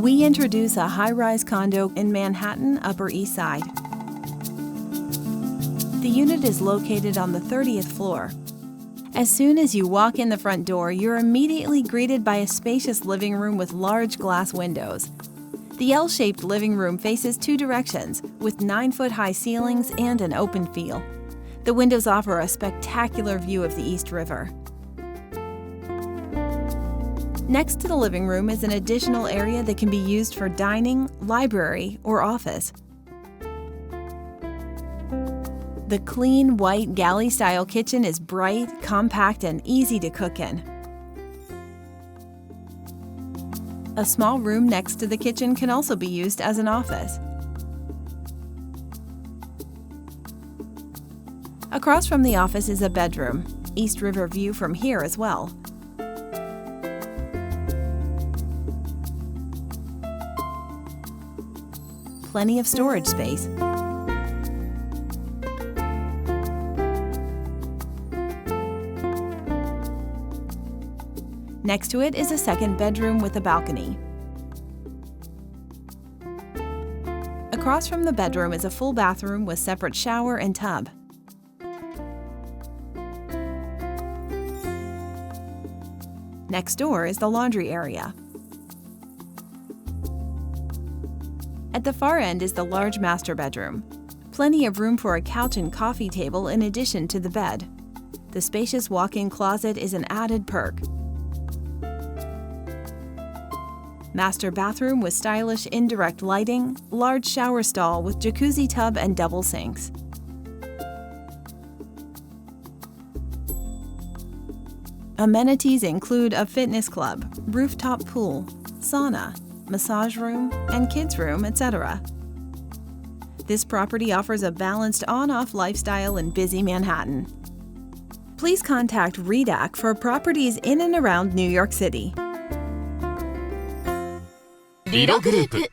We introduce a high-rise condo in Manhattan, Upper East Side. The unit is located on the 30th floor. As soon as you walk in the front door, you're immediately greeted by a spacious living room with large glass windows. The L-shaped living room faces two directions, with 9-foot-high ceilings and an open feel. The windows offer a spectacular view of the East River. Next to the living room is an additional area that can be used for dining, library, or office. The clean, white, galley-style kitchen is bright, compact, and easy to cook in. A small room next to the kitchen can also be used as an office. Across from the office is a bedroom. East River view from here as well. Plenty of storage space. Next to it is a second bedroom with a balcony. Across from the bedroom is a full bathroom with separate shower and tub. Next door is the laundry area. At the far end is the large master bedroom. Plenty of room for a couch and coffee table in addition to the bed. The spacious walk-in closet is an added perk. Master bathroom with stylish indirect lighting, large shower stall with jacuzzi tub and double sinks. Amenities include a fitness club, rooftop pool, sauna, massage room, and kids room, etc. This property offers a balanced on-off lifestyle in busy Manhattan. Please contact REDAC for properties in and around New York City.リログループ